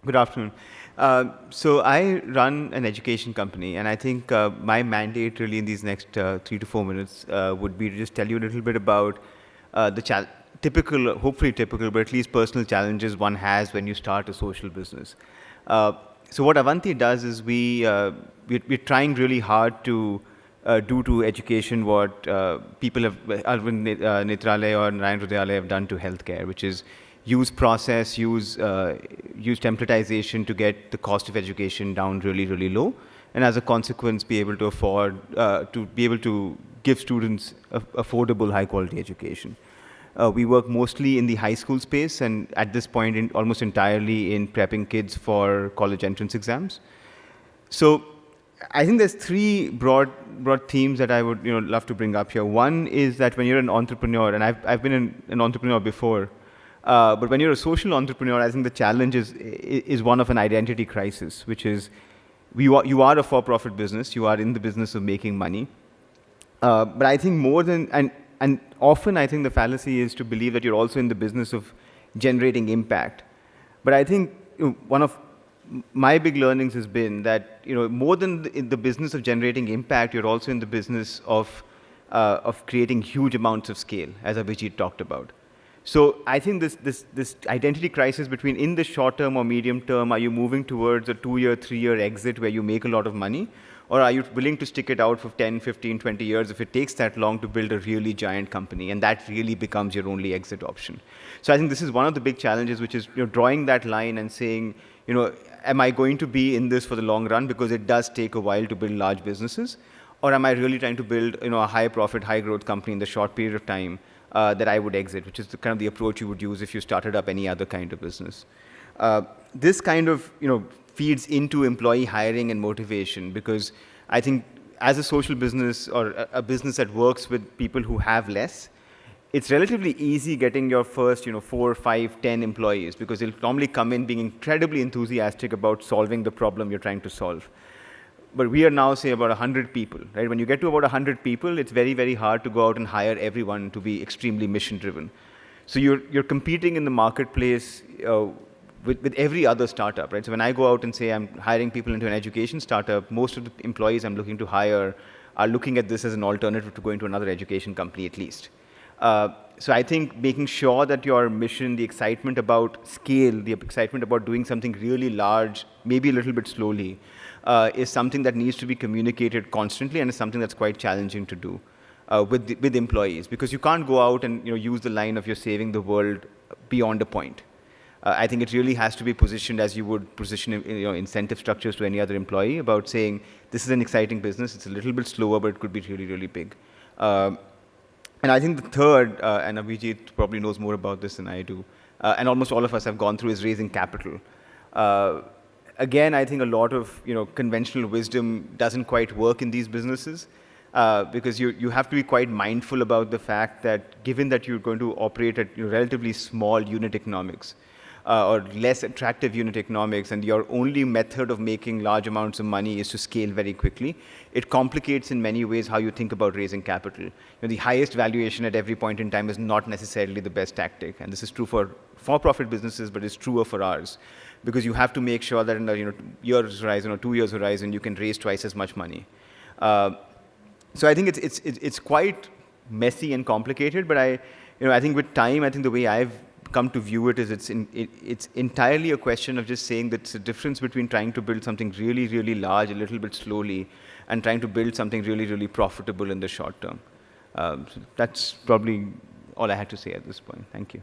Good afternoon. So I run an education company, and I think my mandate really in these next 3 to 4 minutes would be to just tell you a little bit about the typical, hopefully typical, but at least personal challenges one has when you start a social business. So what Avanti does is we're trying really hard to do to education what people have, Arvind Netralaya or Narayan Hridayalaya have done to healthcare, which is use process, use templatization to get the cost of education down really, really low, and as a consequence, be able to afford to be able to give students affordable, high-quality education. We work mostly in the high school space, and at this point, almost entirely in prepping kids for college entrance exams. So I think there's three broad themes that I would love to bring up here. One is that when you're an entrepreneur, and I've been an entrepreneur before, but when you're a social entrepreneur, I think the challenge is one of an identity crisis, which is you are a for-profit business, you are in the business of making money. But I think more than, and often I think the fallacy is to believe that you're also in the business of generating impact. But I think one of my big learnings has been that more than in the business of generating impact, you're also in the business of creating huge amounts of scale, as Abhijit talked about. So I think this identity crisis between in the short term or medium term, are you moving towards a 2-year, 3-year exit where you make a lot of money? Or are you willing to stick it out for 10, 15, 20 years if it takes that long to build a really giant company? And that really becomes your only exit option. So I think this is one of the big challenges, which is drawing that line and saying, am I going to be in this for the long run? Because it does take a while to build large businesses. Or am I really trying to build a high profit, high growth company in the short period of time that I would exit, which is the kind of the approach you would use if you started up any other kind of business. This kind of feeds into employee hiring and motivation, because I think as a social business or a business that works with people who have less, it's relatively easy getting your first 4, 5, 10 employees, because they'll normally come in being incredibly enthusiastic about solving the problem you're trying to solve. But we are now, say, about 100 people, right? When you get to about 100 people, it's very, very hard to go out and hire everyone to be extremely mission-driven. So you're competing in the marketplace with every other startup, right? So when I go out and say I'm hiring people into an education startup, most of the employees I'm looking to hire are looking at this as an alternative to going to another education company at least. So I think making sure that your mission, the excitement about scale, the excitement about doing something really large, maybe a little bit slowly, is something that needs to be communicated constantly, and is something that's quite challenging to do with employees, because you can't go out and use the line of you're saving the world beyond a point. I think it really has to be positioned as you would position incentive structures to any other employee, about saying this is an exciting business, it's a little bit slower, but it could be really, really big. And I think the third, and Abhijit probably knows more about this than I do, and almost all of us have gone through, is raising capital. Again, I think a lot of conventional wisdom doesn't quite work in these businesses, because you have to be quite mindful about the fact that given that you're going to operate at relatively small unit economics, or less attractive unit economics, and your only method of making large amounts of money is to scale very quickly, it complicates in many ways how you think about raising capital. The highest valuation at every point in time is not necessarily the best tactic, and this is true for for-profit businesses, but it's truer for ours, because you have to make sure that in a year's horizon or 2 years horizon, you can raise twice as much money. So I think it's quite messy and complicated, but I think with time, I think the way I've come to view it is it's entirely a question of just saying that it's a difference between trying to build something really, really large a little bit slowly and trying to build something really, really profitable in the short term. So that's probably all I had to say at this point. Thank you.